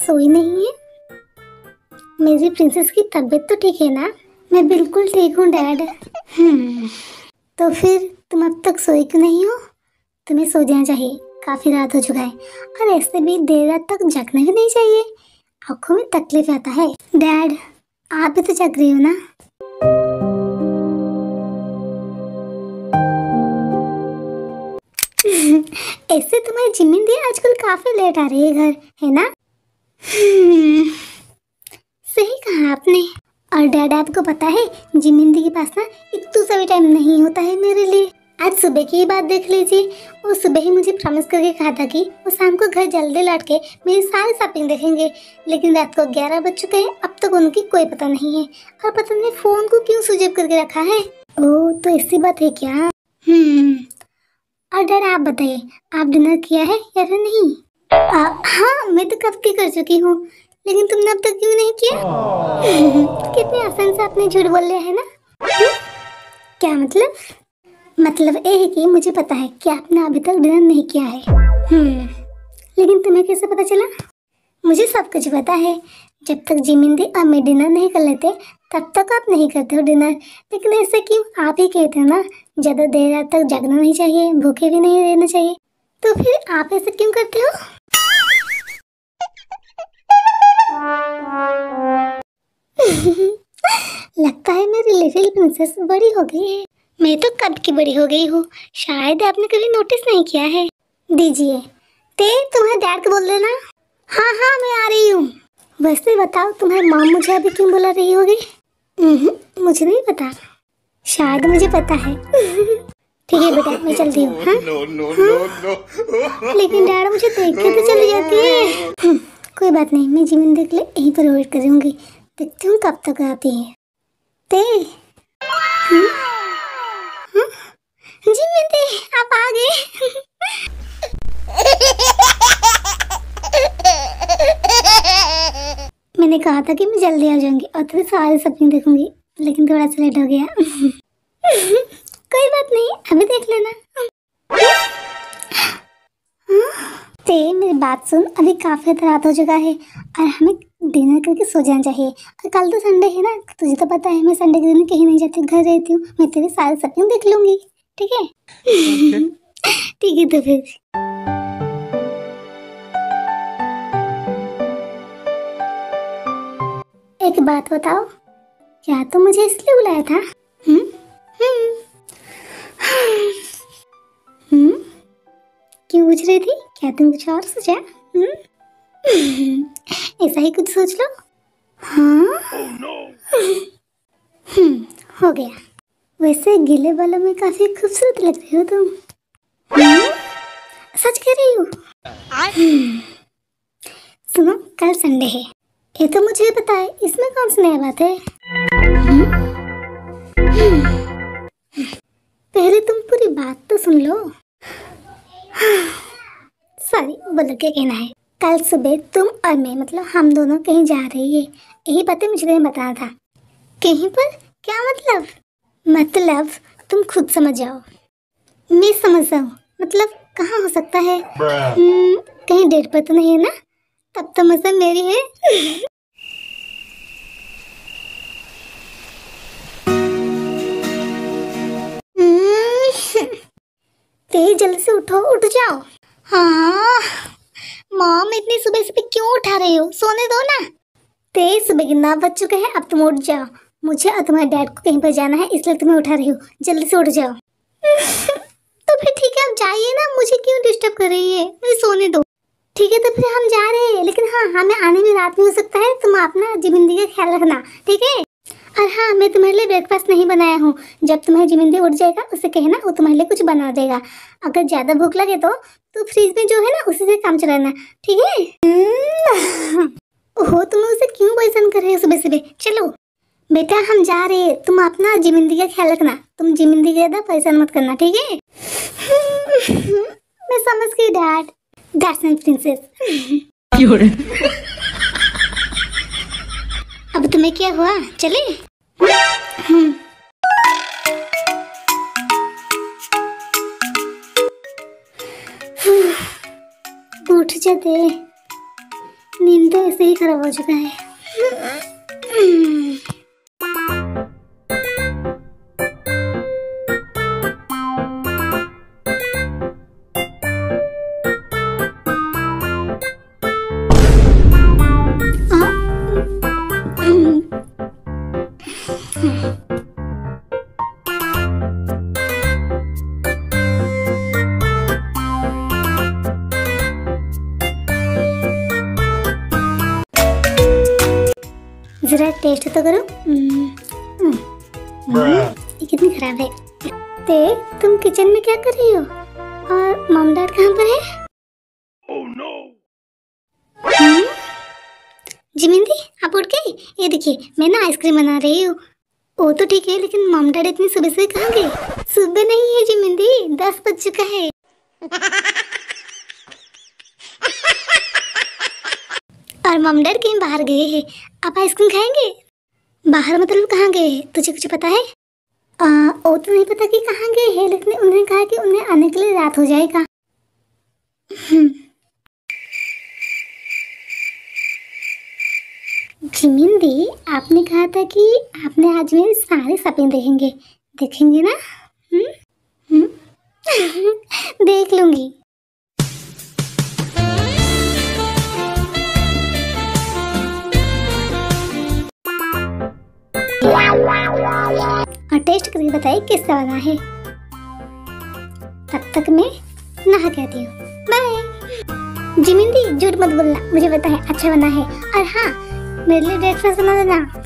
सोई नहीं है? मेरी प्रिंसेस की तबीयत तो ठीक है ना? मैं बिल्कुल ठीक हूँ डैड। तो फिर तुम अब तक सोई क्यों नहीं हो? तुम्हें सो जाना चाहिए, काफी रात हो चुका है। और ऐसे भी देर रात तक जगना भी नहीं चाहिए, आंखों में तकलीफ आता है। डैड, आप भी तो जग रही हो ना? ऐसे तुम्हारी जिम्मेदारी आजकल काफी लेट आ रही है घर, है ना? सही कहा आपने। और डैड, आपको पता है जिमिंदी के पास ना इतना सा भी टाइम नहीं होता है मेरे लिए। आज सुबह की ही बात देख लीजिए, वो सुबह ही मुझे प्रॉमिस करके कहा था कि वो शाम को घर जल्दी लौट के मेरी सारी शॉपिंग देखेंगे, लेकिन रात को 11 बज चुके हैं, अब तक उनकी कोई पता नहीं है। और पता नहीं फोन को क्यों स्विच ऑफ करके रखा है। ओह, तो ऐसी बात है क्या? और डैड, आप बताइए, आप डिनर किया है या फिर नहीं? हाँ, मैं तो कब की कर चुकी हूँ, लेकिन तुमने अब तक क्यों नहीं किया? कितने आसान से आपने झूठ बोल लिया है ना? क्या मतलब? मतलब ये है कि मुझे पता है कि आपने अभी तक डिनर नहीं किया है। लेकिन तुम्हें कैसे पता चला? मुझे सब कुछ पता है। जब तक जिमिंदी और मैं डिनर नहीं कर लेते तब तक आप नहीं करते हो डिनर। लेकिन ऐसे क्यों? आप ही कहते हो ना ज्यादा देर रात तक जगना नहीं चाहिए, भूखे भी नहीं रहना चाहिए। तो फिर आप ऐसे क्यों करते हो? लगता है मेरी लिटिल प्रिंसेस बड़ी हो गई है। मैं तो कब की बड़ी हो गई हूँ, शायद आपने कभी नोटिस नहीं किया है। दीजिए ते, तुम्हारे डैड को बोल देना। हाँ हाँ, मैं आ रही हूँ। वैसे बताओ, तुम्हारी मॉम मुझे अभी क्यों बुला रही होगी? मुझे नहीं पता, शायद मुझे पता है। ठीक है बेटा, मैं चलती हूँ। हाँ? लेकिन डैड मुझे देख के तो चली जाती है। कोई बात नहीं, मैं जिमिंदी के लिए यहीं पर वेट करूंगी, देखती हूँ कब तक आती है। ते जिमिंदी, आप आ गए। मैंने कहा था कि मैं जल्दी आ जाऊंगी और तेरे सारे सपने देखूंगी, लेकिन थोड़ा सा लेट हो गया। कोई बात नहीं, अभी देख लेना। ते, मेरी बात सुन, अभी काफी रात हो चुका है और हमें डिनर करके सो जाना चाहिए। और कल तो संडे है ना, तुझे तो पता है मैं संडे के दिन कहीं नहीं जाती, घर रहती हूँ। मैं तेरे सारे सपने देख लूंगी, ठीक है? ठीक है, तो फिर एक बात बताओ, क्या तुम मुझे इसलिए बुलाया था? क्यों पूछ रही थी? क्या तुम कुछ और सोचा? ऐसा ही कुछ सोच लो। हाँ? हो गया। वैसे गीले बालों में काफी खूबसूरत लग रही हो तुम। सच कह रही हो? सुनो, कल संडे है, ये तो मुझे पता है, इसमें कौन सी नई बात है? पहले तुम पूरी बात तो सुन लो। सॉरी, बोलो क्या कहना है? कल सुबह तुम और मैं, मतलब हम दोनों कहीं जा रही है, यही बातें मुझे तुम्हें बताना था। कहीं पर? क्या मतलब? मतलब तुम खुद समझ जाओ। मैं समझ जाऊँ मतलब कहाँ हो सकता है? कहीं डेट पर तो नहीं है ना? तब तो मतलब मेरी है। तेज, जल्दी से उठो, उठ जाओ। हाँ मॉम, इतनी सुबह सुबह क्यों उठा रही हो? सोने दो ना। तेज, सुबह के 9 बज चुके हैं, अब तुम उठ जाओ। मुझे और तुम्हारे डैड को कहीं पर जाना है, इसलिए तुम्हें उठा रही हूँ। जल्दी से उठ जाओ। तो फिर ठीक है, आप जाइए ना, मुझे क्यों डिस्टर्ब कर रही है? मुझे सोने दो। ठीक है, तो फिर हम जा रहे हैं, लेकिन हाँ, हमें आने में रात में हो सकता है। तुम अपना जिमिंदी का ख्याल रखना, ठीक है? और हाँ, मैं तुम्हारे लिए ब्रेकफास्ट नहीं बनाया हूँ। जब तुम्हारी जिमिंदी उठ जाएगा उसे कहना वो तुम्हारे लिए कुछ बना देगा। अगर ज्यादा भूख लगे तो फ्रिज में जो है ना उसी से काम चलाना, ठीक है? ओहो, तुम उसे क्यों परेशान कर रहे हो सुबह सुबह? चलो बेटा, हम जा रहे हैं, तुम अपना जिमिंदी का ख्याल रखना। तुम जिमिंदी के ज्यादा परेशान मत करना, ठीक है? मैं समझ गई डैड। That's my princess. अब तुम्हें क्या हुआ? चले? उठ जाते, नींद तो से ही खराब हो चुका है। जरा टेस्ट तो करो। ये कितनी खराब है। ते तुम किचन में क्या कर रही हो? और मॉम डैड कहाँ पर है? Oh no! जिमिंदी आप उठ गई? ये देखिए मैं ना आइसक्रीम बना रही हूँ। वो तो ठीक है लेकिन मॉम डैड इतनी सुबह से कहाँ गए? सुबह नहीं है जिमिंदी, 10 बज चुका है। और मॉम डैड कहीं बाहर गए हैं। आप आइसक्रीम खाएंगे? बाहर मतलब कहाँ गए हैं? तुझे कुछ पता है? वो तो नहीं पता कि कहाँ गए हैं, लेकिन उन्होंने कहा कि उन्हें आने के लिए रात हो जाएगा। जिमिंदी आपने कहा था कि आपने आज मेरे सारे सपने देखेंगे, देखेंगे ना? देख लूंगी। और टेस्ट करके बताइए कैसा बना है। तब तक मैं नहा के आती हूँ। बाय। जिमिंदी झूठ मत बोलना, मुझे पता है अच्छा बना है। और हाँ, मेरे लिए ब्रेकफास्ट बना देना।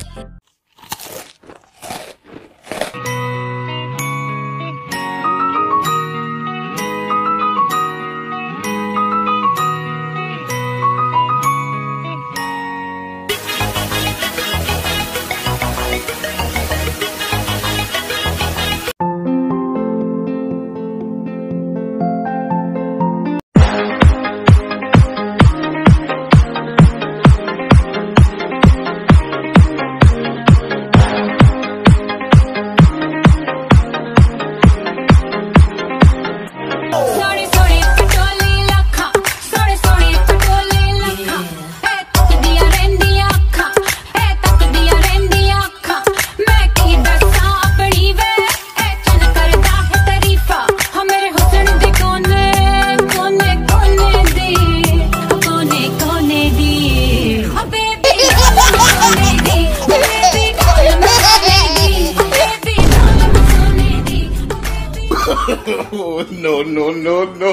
No, no, no, no.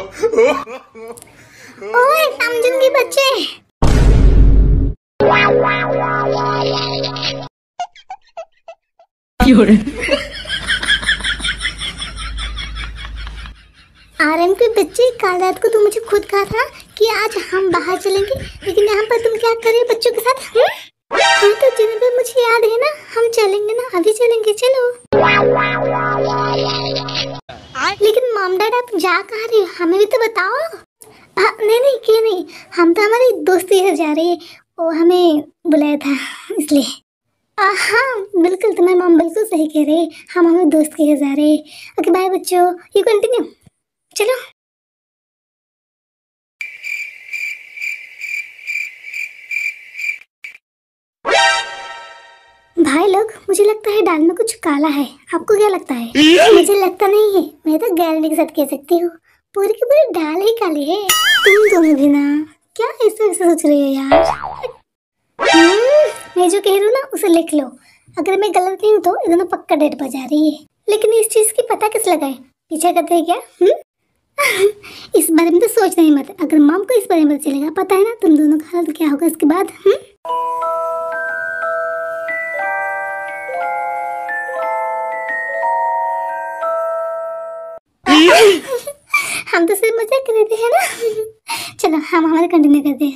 ओए समझन के बच्चे। आरएम के बच्चे, कल रात को तुम मुझे खुद कहा था कि आज हम बाहर चलेंगे, लेकिन यहाँ पर तुम क्या कर रहे हो बच्चों के साथ? हाँ तो जिन्हें भी मुझे याद है ना, हम चलेंगे ना, अभी चलेंगे, चलो। लेकिन मॉम डैड आप जा कहाँ रहे हो? हमें भी तो बताओ। नहीं नहीं क्यों नहीं, हम तो हमारी दोस्ती से जा रहे हैं, वो हमें बुलाया था इसलिए। हाँ बिल्कुल, तुम्हारी मॉम बिल्कुल सही कह रहे हैं, हम हमें दोस्त के घर जा रहे हैं। ओके बाय बच्चों, यू कंटिन्यू, चलो। भाई लोग, मुझे लगता है दाल में कुछ काला है, आपको क्या लगता है? मुझे लगता नहीं है, मैं तो गारंटी के साथ कह सकती हूँ पूरी की पूरी दाल ही काली है। तुम दोनों भी ना क्या ऐसे सोच रहे हो यार? मैं जो कह रही हूँ ना उसे लिख लो, अगर मैं गलत नहीं हूँ तो ये दोनों पक्का डेट पर जा रही है। लेकिन इस चीज की पता किस लगाए, पीछा करते है क्या? इस बारे में तो सोचना ही मत, अगर मॉम को इस बारे में चलेगा, पता है ना तुम दोनों का हालत क्या होगा इसके बाद। हम तो सिर्फ मजाक कर रहे थे, है ना? चलो हम हमारे कंटिन्यू करते हैं।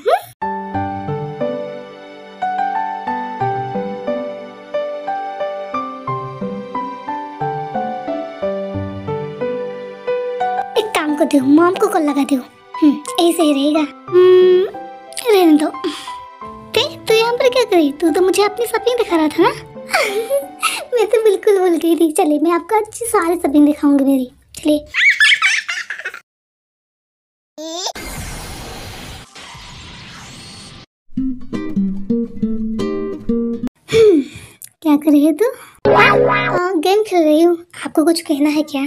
एक काम करती हूँ, मॉम को कॉल लगाती हूँ। ऐसे ही रहेगा। रहने दो। तू यहाँ पर क्या करी? तू तो मुझे अपनी शॉपिंग दिखा रहा था ना? मैं तो बिल्कुल भूल गई थी। चलिए मैं आपको अच्छी सारी शॉपिंग दिखाऊंगी मेरी, चलिए। क्या कर रही है तू? गेम खेल रही हूँ। आपको कुछ कहना है क्या?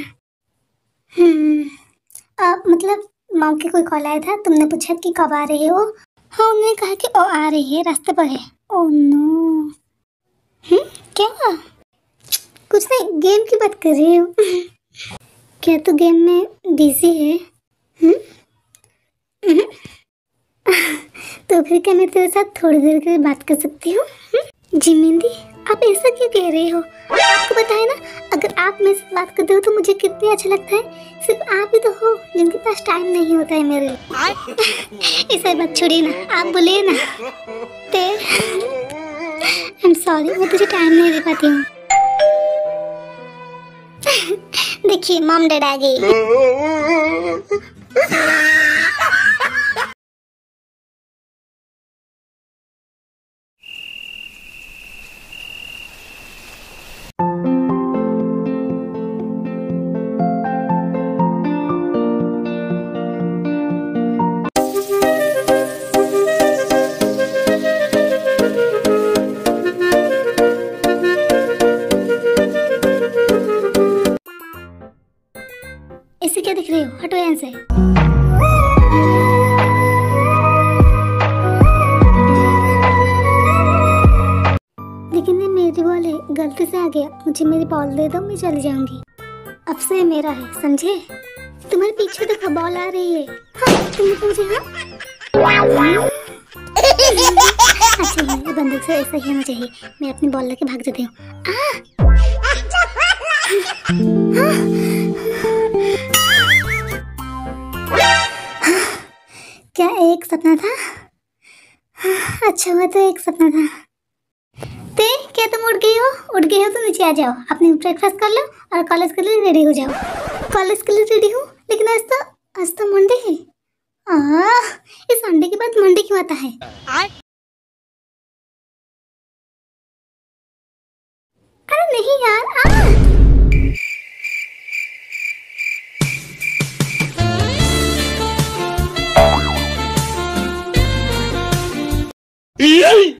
मतलब मॉम की कोई कॉल आया था, तुमने पूछा कि कब आ रही हो। हाँ, उन्होंने कहा कि ओ आ रही है, रास्ते पर है। Oh no. क्या हुआ? कुछ नहीं, गेम की बात कर रही हूँ। क्या तू गेम में बिजी है? तो फिर क्या मैं तेरे साथ थोड़ी देर के लिए बात कर सकती हूँ? जी मेहंदी, आप ऐसा क्यों कह रहे हो? आपको पता है ना, अगर आप मेरे से बात करते हो तो मुझे कितना अच्छा लगता है। सिर्फ आप ही तो हो जिनके पास टाइम नहीं होता है मेरे लिए। इसे बात छोड़िए ना, आप बोलिए ना। आई एम सॉरी, मैं तुझे टाइम नहीं दे पाती हूँ। देखिए मॉम डैड आ गई। ऐसे क्या दिख रही हो? हटो यहाँ से। लेकिन ये मेरी बॉल है, गलती से आ गया। मुझे मेरी बॉल दे दो, मैं चली जाऊंगी। अब से मेरा है, समझे? तुम्हारे पीछे देखो, बॉल आ रही है। हाँ, तुमने तो मुझे अच्छा, ये बंदूक से ऐसा ही होना चाहिए। मैं अपनी बॉल लेके भाग जाती हूँ। क्या एक सपना था? अच्छा हुआ तो एक सपना था। ते क्या तुम उठ गई हो? उठ गई हो तो नीचे आ जाओ, अपनी ब्रेकफास्ट कर लो और कॉलेज के लिए रेडी हो जाओ। कॉलेज के लिए रेडी हूँ, लेकिन आज तो मंडे है। इस संडे के बाद मंडे क्यों आता है? अरे नहीं यार। Yay!